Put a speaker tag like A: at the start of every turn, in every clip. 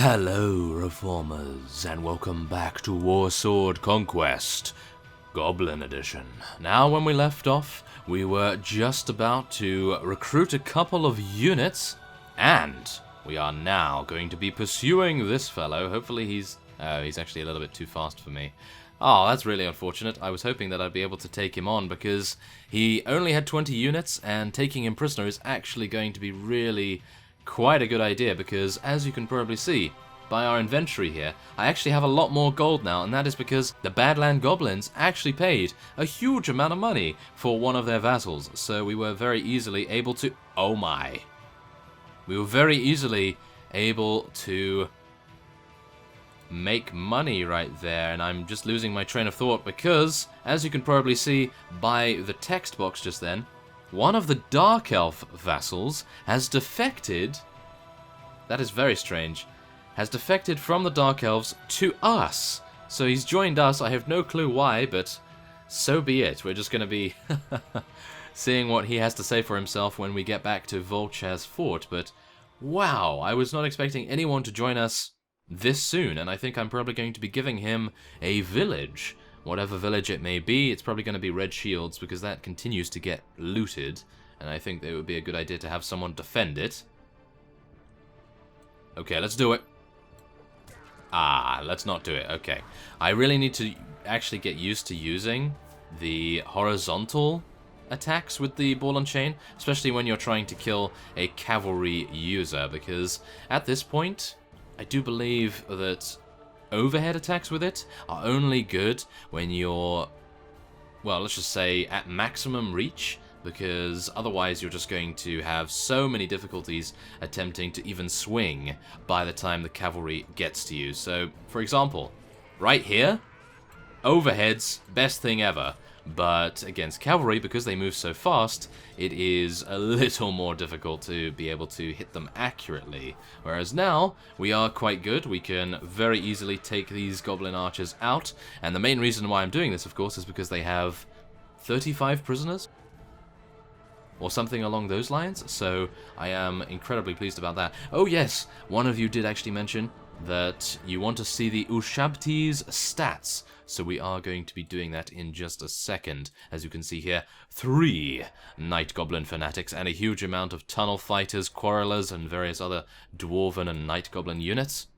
A: Hello, Reformers, and welcome back to Warsword Conquest, Goblin Edition. Now, when we left off, we were just about to recruit a couple of units, and we are now going to be pursuing this fellow. Hopefully he's actually a little bit too fast for me. Oh, that's really unfortunate. I was hoping that I'd be able to take him on because he only had 20 units, and taking him prisoner is actually going to be really quite a good idea because, as you can probably see by our inventory here, I actually have a lot more gold now, and that is because the Badland Goblins actually paid a huge amount of money for one of their vassals, so we were very easily able to... Oh my! We were very easily able to make money right there, and I'm just losing my train of thought because, as you can probably see by the text box just then, one of the Dark Elf vassals has defected, that is very strange, has defected from the Dark Elves to us. So he's joined us, I have no clue why, but so be it. We're just going to be seeing what he has to say for himself when we get back to Volchaz Fort, but wow, I was not expecting anyone to join us this soon, and I think I'm probably going to be giving him a village. Whatever village it may be, it's probably going to be Red Shields because that continues to get looted, and I think it would be a good idea to have someone defend it. Okay, let's do it. Let's not do it. Okay. I really need to actually get used to using the horizontal attacks with the ball and chain, especially when you're trying to kill a cavalry user, because at this point, I do believe that overhead attacks with it are only good when you're, well, let's just say at maximum reach, because otherwise you're just going to have so many difficulties attempting to even swing by the time the cavalry gets to you. So, for example, right here, overheads, best thing ever. But against cavalry, because they move so fast, it is a little more difficult to be able to hit them accurately. Whereas now, we are quite good. We can very easily take these goblin archers out. And the main reason why I'm doing this, of course, is because they have 35 prisoners, or something along those lines. So I am incredibly pleased about that. Oh yes, one of you did actually mention that you want to see the Ushabti's stats. So we are going to be doing that in just a second. As you can see here, 3 Night Goblin Fanatics and a huge amount of Tunnel Fighters, Quarrelers, and various other Dwarven and Night Goblin units.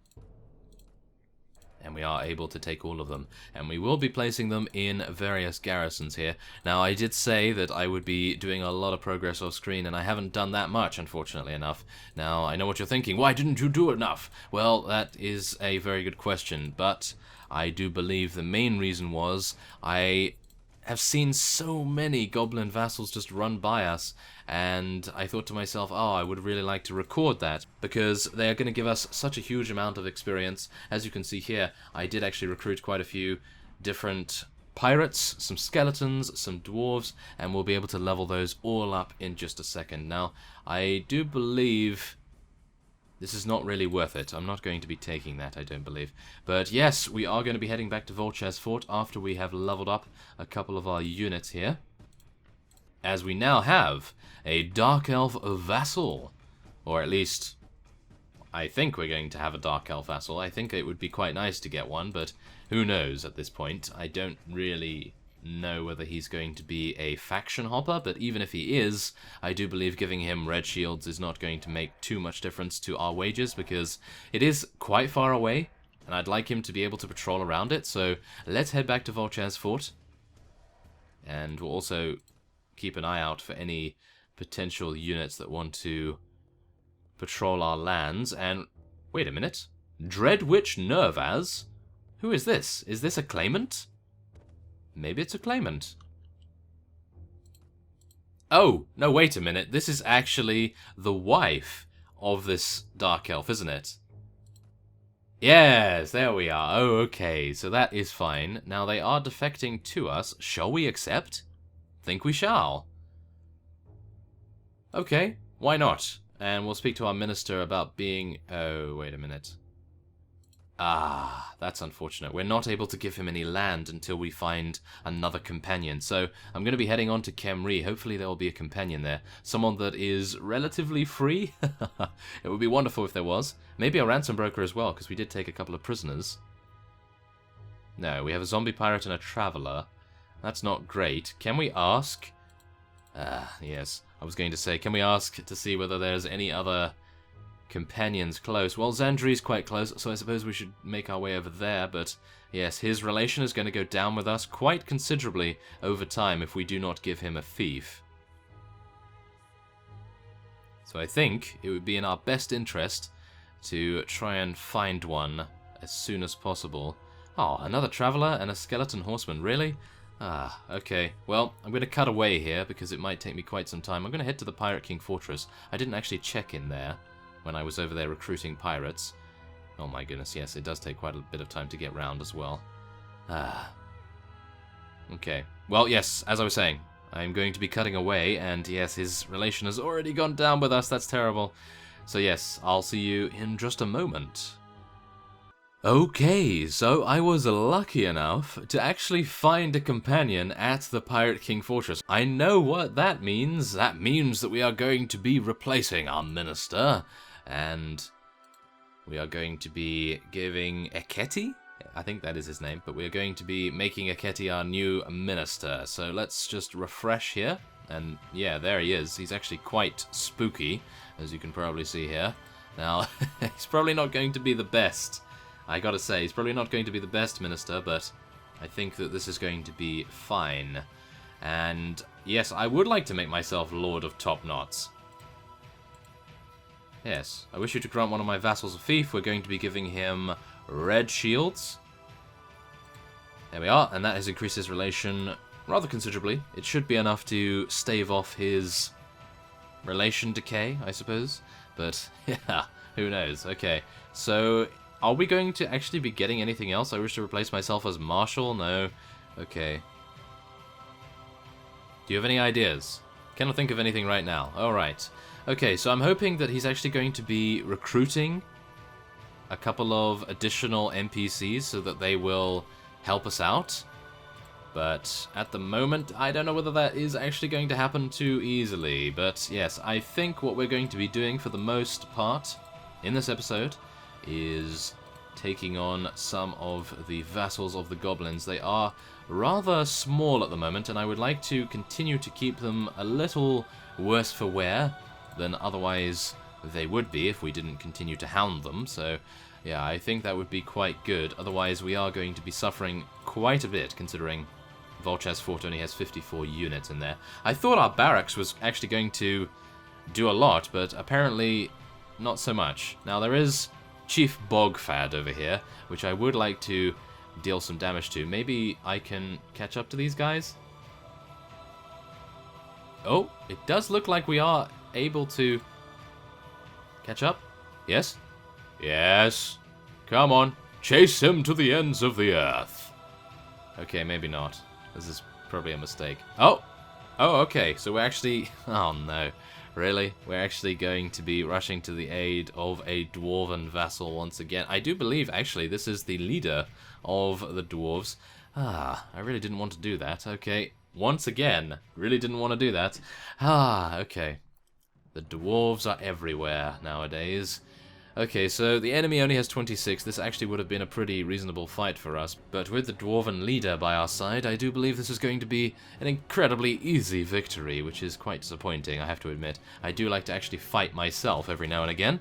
A: And we are able to take all of them. And we will be placing them in various garrisons here. Now, I did say that I would be doing a lot of progress off screen, and I haven't done that much, unfortunately enough. Now, I know what you're thinking. Why didn't you do enough? Well, that is a very good question, but I do believe the main reason was I have seen so many goblin vassals just run by us, and I thought to myself, oh, I would really like to record that, because they are going to give us such a huge amount of experience. As you can see here, I did actually recruit quite a few different pirates, some skeletons, some dwarves, and we'll be able to level those all up in just a second. Now, I do believe this is not really worth it. I'm not going to be taking that, I don't believe. But yes, we are going to be heading back to Volchaz Fort after we have leveled up a couple of our units here, as we now have a Dark Elf vassal. Or at least, I think we're going to have a Dark Elf vassal. I think it would be quite nice to get one, but who knows at this point. I don't really know whether he's going to be a faction hopper, but even if he is, I do believe giving him red shields is not going to make too much difference to our wages, because it is quite far away, and I'd like him to be able to patrol around it. So let's head back to Volchaz Fort, and we'll also keep an eye out for any potential units that want to patrol our lands. And wait a minute, Dreadwitch Nervaz? Who is this? Is this a claimant? Maybe it's a claimant. Oh, no, wait a minute. This is actually the wife of this Dark Elf, isn't it? Yes, there we are. Oh, okay, so that is fine. Now, they are defecting to us. Shall we accept? Think we shall. Okay, why not? And we'll speak to our minister about being... Oh, wait a minute. Ah, that's unfortunate. We're not able to give him any land until we find another companion. So I'm going to be heading on to Khemri. Hopefully there will be a companion there. Someone that is relatively free. It would be wonderful if there was. Maybe a ransom broker as well, because we did take a couple of prisoners. No, we have a zombie pirate and a traveler. That's not great. Can we ask... yes. I was going to say, can we ask to see whether there's any other... companions close? Well, Zandri's quite close, so I suppose we should make our way over there, but yes, his relation is going to go down with us quite considerably over time if we do not give him a fief. So I think it would be in our best interest to try and find one as soon as possible. Oh, another traveller and a skeleton horseman, really? Ah, okay. Well, I'm going to cut away here because it might take me quite some time. I'm going to head to the Pirate King Fortress. I didn't actually check in there when I was over there recruiting pirates. Oh my goodness, yes, it does take quite a bit of time to get round as well. Ah. Okay. Well, yes, as I was saying, I'm going to be cutting away, and yes, his relation has already gone down with us. That's terrible. So yes, I'll see you in just a moment. Okay, so I was lucky enough to actually find a companion at the Pirate King Fortress. I know what that means. That means that we are going to be replacing our minister. And we are going to be giving Eketi, I think that is his name, but we are going to be making Eketi our new minister. So let's just refresh here. And yeah, there he is. He's actually quite spooky, as you can probably see here. Now, he's probably not going to be the best. I gotta say, he's probably not going to be the best minister, but I think that this is going to be fine. And yes, I would like to make myself Lord of Top Knots. Yes, I wish you to grant one of my vassals a fief. We're going to be giving him red shields. There we are, and that has increased his relation rather considerably. It should be enough to stave off his relation decay, I suppose. But yeah, who knows? Okay, so... are we going to actually be getting anything else? I wish to replace myself as Marshal? No. Okay. Do you have any ideas? Cannot think of anything right now. Alright. Okay, so I'm hoping that he's actually going to be recruiting a couple of additional NPCs so that they will help us out. But at the moment, I don't know whether that is actually going to happen too easily. But yes, I think what we're going to be doing for the most part in this episode is taking on some of the vassals of the Goblins. They are rather small at the moment, and I would like to continue to keep them a little worse for wear than otherwise they would be if we didn't continue to hound them. So yeah, I think that would be quite good. Otherwise we are going to be suffering quite a bit, considering Volchaz Fort only has 54 units in there. I thought our barracks was actually going to do a lot, but apparently not so much. Now there is Chief Bogfad over here, which I would like to deal some damage to. Maybe I can catch up to these guys? Oh, it does look like we are able to catch up. Yes? Yes. Come on. Chase him to the ends of the earth. Okay, maybe not. This is probably a mistake. Oh! Oh, okay. So we're actually... oh, no. Really? We're actually going to be rushing to the aid of a dwarven vassal once again. I do believe, actually, this is the leader of the dwarves. Ah, I really didn't want to do that. Okay, once again, really didn't want to do that. Ah, okay. The dwarves are everywhere nowadays. Okay, so the enemy only has 26. This actually would have been a pretty reasonable fight for us. But with the dwarven leader by our side, I do believe this is going to be an incredibly easy victory, which is quite disappointing, I have to admit. I do like to actually fight myself every now and again.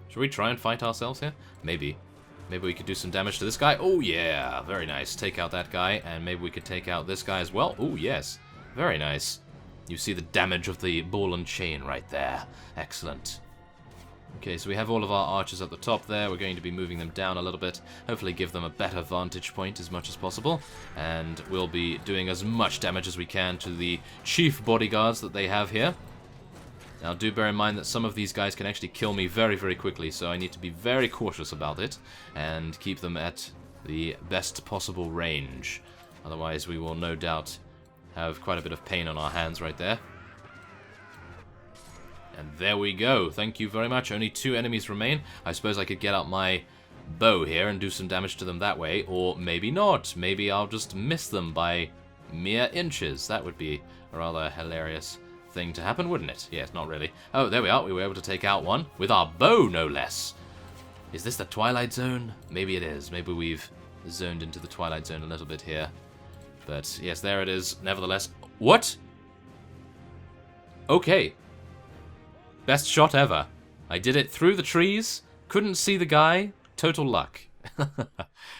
A: Should we try and fight ourselves here? Maybe. Maybe we could do some damage to this guy. Oh, yeah. Very nice. Take out that guy, and maybe we could take out this guy as well. Oh, yes. Very nice. You see the damage of the ball and chain right there. Excellent. Okay, so we have all of our archers at the top there. We're going to be moving them down a little bit. Hopefully give them a better vantage point as much as possible. And we'll be doing as much damage as we can to the chief bodyguards that they have here. Now, do bear in mind that some of these guys can actually kill me very, very quickly, so I need to be very cautious about it and keep them at the best possible range. Otherwise, we will no doubt have quite a bit of pain on our hands right there. And there we go. Thank you very much. Only 2 enemies remain. I suppose I could get out my bow here and do some damage to them that way. Or maybe not. Maybe I'll just miss them by mere inches. That would be a rather hilarious thing to happen, wouldn't it? Yes, not really. Oh, there we are. We were able to take out one with our bow, no less. Is this the Twilight Zone? Maybe it is. Maybe we've zoned into the Twilight Zone a little bit here. But yes, there it is. Nevertheless. What? Okay. Best shot ever. I did it through the trees. Couldn't see the guy. Total luck.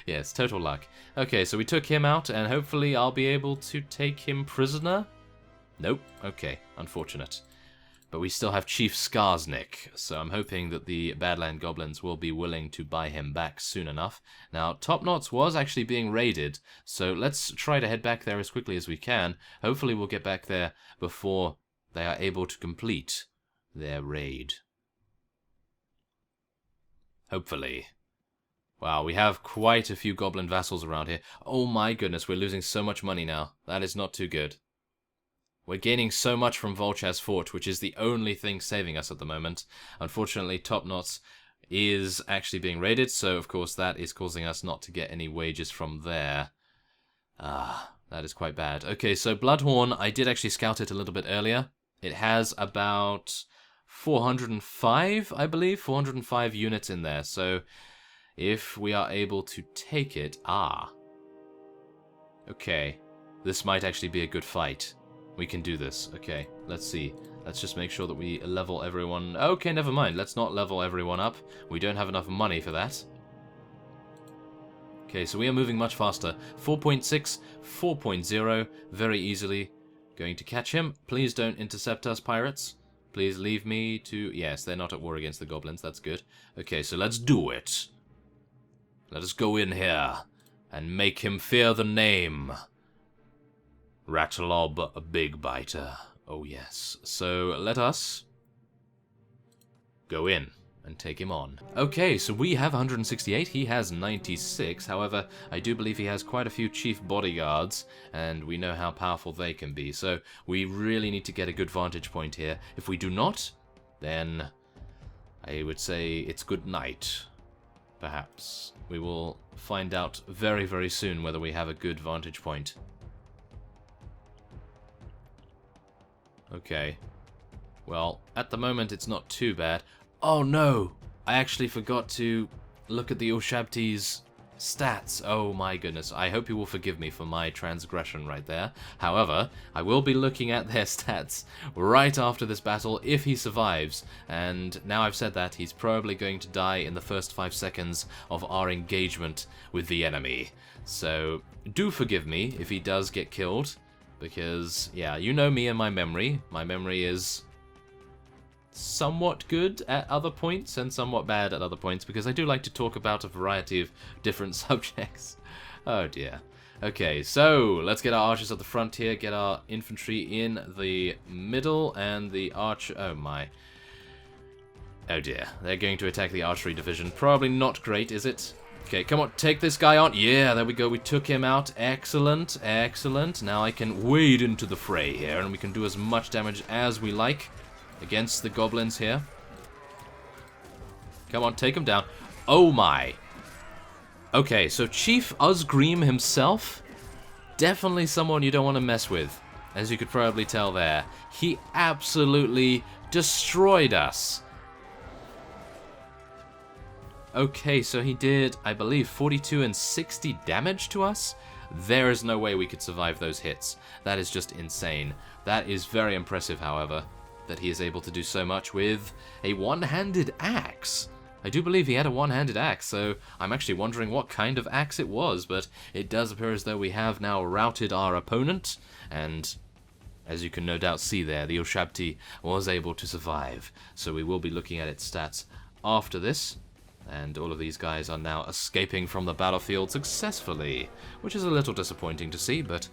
A: Yes, total luck. Okay, so we took him out, and hopefully I'll be able to take him prisoner. Nope. Okay, unfortunate. But we still have Chief Skarsnik, so I'm hoping that the Badland Goblins will be willing to buy him back soon enough. Now, Top Knots was actually being raided, so let's try to head back there as quickly as we can. Hopefully we'll get back there before they are able to complete their raid. Hopefully. Wow, we have quite a few Goblin vassals around here. Oh my goodness, we're losing so much money now. That is not too good. We're gaining so much from Volchaz Fort, which is the only thing saving us at the moment. Unfortunately, Top Knots is actually being raided, so of course that is causing us not to get any wages from there. Ah, that is quite bad. Okay, so Bloodhorn, I did actually scout it a little bit earlier. It has about 405, I believe, 405 units in there, so if we are able to take it... Ah. Okay, this might actually be a good fight. We can do this. Okay, let's see. Let's just make sure that we level everyone... Okay, never mind. Let's not level everyone up. We don't have enough money for that. Okay, so we are moving much faster. 4.6, 4.0, very easily. Going to catch him. Please don't intercept us, pirates. Please leave me to... Yes, they're not at war against the goblins. That's good. Okay, so let's do it. Let us go in here and make him fear the name. Ratlob Big Biter. Oh yes. So let us go in and take him on. Okay, so we have 168. He has 96. However, I do believe he has quite a few chief bodyguards, and we know how powerful they can be. So we really need to get a good vantage point here. If we do not, then I would say it's good night. Perhaps. We will find out very, very soon whether we have a good vantage point. Okay. Well, at the moment it's not too bad. Oh no! I actually forgot to look at the Ushabti's stats. Oh my goodness. I hope you will forgive me for my transgression right there. However, I will be looking at their stats right after this battle if he survives. And now I've said that, he's probably going to die in the first 5 seconds of our engagement with the enemy. So do forgive me if he does get killed. Because, yeah, you know me and my memory. My memory is somewhat good at other points and somewhat bad at other points, because I do like to talk about a variety of different subjects. Oh dear. Okay, so let's get our archers at the front here, get our infantry in the middle, and the archer... Oh my. Oh dear. They're going to attack the archery division. Probably not great, is it? Okay, come on, take this guy on. Yeah, there we go. We took him out. Excellent, excellent. Now I can wade into the fray here, and we can do as much damage as we like against the goblins here. Come on, take him down. Oh my. Okay, so Chief Uzgream himself, definitely someone you don't want to mess with, as you could probably tell there. He absolutely destroyed us. Okay, so he did, I believe, 42 and 60 damage to us? There is no way we could survive those hits. That is just insane. That is very impressive, however, that he is able to do so much with a one-handed axe. I do believe he had a one-handed axe, so I'm actually wondering what kind of axe it was, but it does appear as though we have now routed our opponent, and as you can no doubt see there, the Ushabti was able to survive. So we will be looking at its stats after this. And all of these guys are now escaping from the battlefield successfully, which is a little disappointing to see, but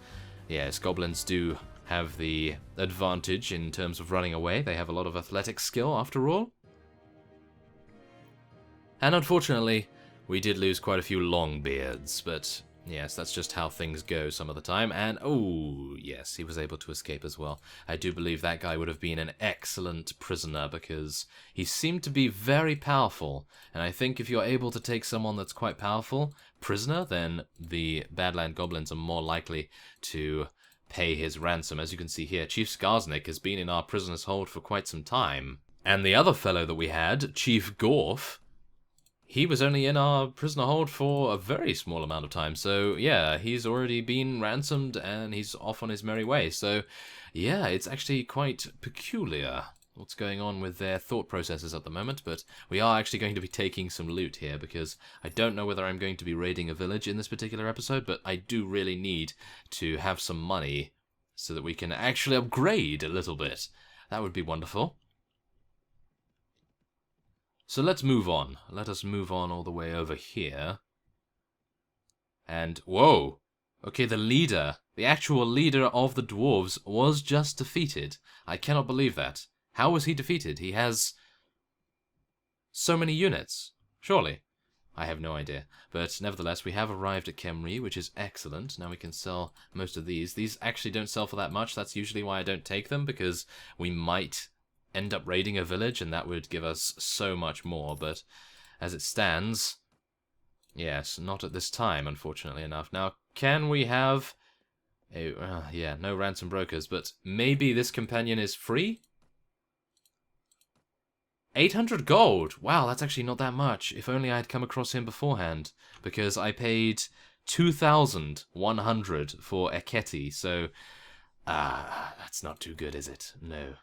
A: yes, goblins do have the advantage in terms of running away. They have a lot of athletic skill, after all. And unfortunately, we did lose quite a few long beards, but Yes, that's just how things go some of the time. And, oh, yes, he was able to escape as well. I do believe that guy would have been an excellent prisoner because he seemed to be very powerful. And I think if you're able to take someone that's quite powerful prisoner, then the Badland Goblins are more likely to pay his ransom. As you can see here, Chief Skarsnik has been in our prisoner's hold for quite some time. And the other fellow that we had, Chief Gorf, he was only in our prisoner hold for a very small amount of time. So, yeah, he's already been ransomed and he's off on his merry way. So, yeah, it's actually quite peculiar what's going on with their thought processes at the moment. But we are actually going to be taking some loot here because I don't know whether I'm going to be raiding a village in this particular episode, but I do really need to have some money so that we can actually upgrade a little bit. That would be wonderful. So let's move on. Let us move on all the way over here. And, whoa! Okay, the leader, the actual leader of the Dwarves was just defeated. I cannot believe that. How was he defeated? He has so many units. Surely. I have no idea. But nevertheless, we have arrived at Khemri, which is excellent. Now we can sell most of these. These actually don't sell for that much. That's usually why I don't take them, because we might end up raiding a village, and that would give us so much more, but as it stands, yes, not at this time, unfortunately enough. Now, can we have a, yeah, no ransom brokers, but maybe this companion is free? 800 gold! Wow, that's actually not that much. If only I had come across him beforehand, because I paid 2,100 for Eketi, so, that's not too good, is it? No.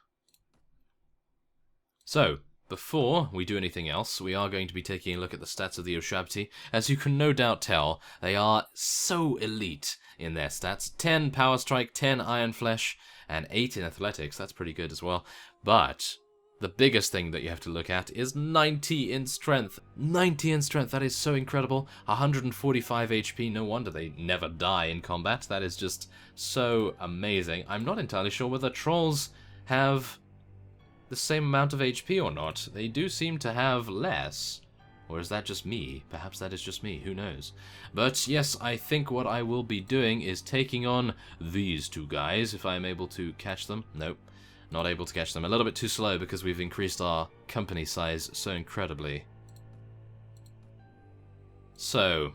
A: So, before we do anything else, we are going to be taking a look at the stats of the Ushabti. As you can no doubt tell, they are so elite in their stats. 10 Power Strike, 10 Iron Flesh, and 8 in Athletics. That's pretty good as well. But the biggest thing that you have to look at is 90 in Strength. 90 in Strength, that is so incredible. 145 HP, no wonder they never die in combat. That is just so amazing. I'm not entirely sure whether Trolls have the same amount of HP or not. They do seem to have less. Or is that just me? Perhaps that is just me, who knows. But yes, I think what I will be doing is taking on these two guys, if I'm able to catch them. Nope, not able to catch them. A little bit too slow because we've increased our company size so incredibly. So,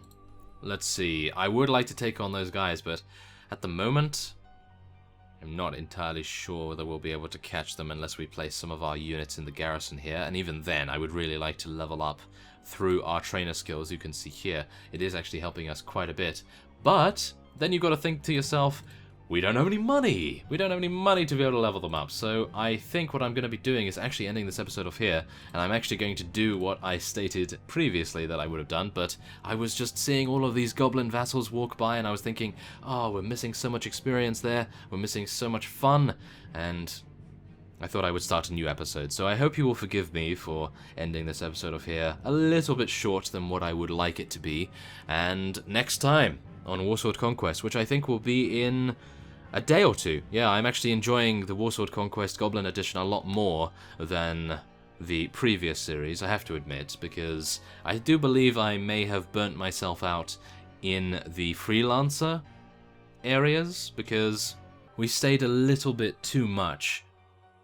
A: let's see. I would like to take on those guys, but at the moment, I'm not entirely sure whether we'll be able to catch them unless we place some of our units in the garrison here, and even then I would really like to level up through our trainer skills. You can see here, it is actually helping us quite a bit. But then you've got to think to yourself, we don't have any money! We don't have any money to be able to level them up, so I think what I'm going to be doing is actually ending this episode off here, and I'm actually going to do what I stated previously that I would have done, but I was just seeing all of these goblin vassals walk by, and I was thinking, oh, we're missing so much experience there, we're missing so much fun, and I thought I would start a new episode. So I hope you will forgive me for ending this episode off here a little bit short than what I would like it to be, and next time on Warsword Conquest, which I think will be in a day or two. Yeah, I'm actually enjoying the Warsword Conquest Goblin Edition a lot more than the previous series, I have to admit, because I do believe I may have burnt myself out in the freelancer areas, because we stayed a little bit too much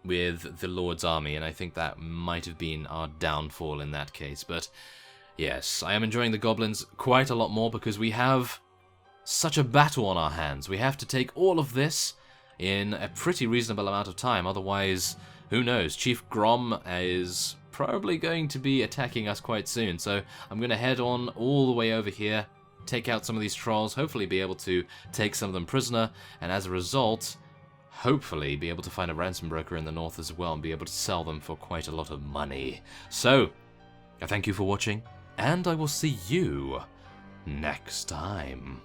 A: with the Lord's army, and I think that might have been our downfall in that case. But yes, I am enjoying the Goblins quite a lot more because we have such a battle on our hands. We have to take all of this in a pretty reasonable amount of time, otherwise, who knows, Chief Grom is probably going to be attacking us quite soon, so I'm going to head on all the way over here, take out some of these trolls, hopefully be able to take some of them prisoner, and as a result, hopefully be able to find a ransom broker in the north as well and be able to sell them for quite a lot of money. So, I thank you for watching, and I will see you next time.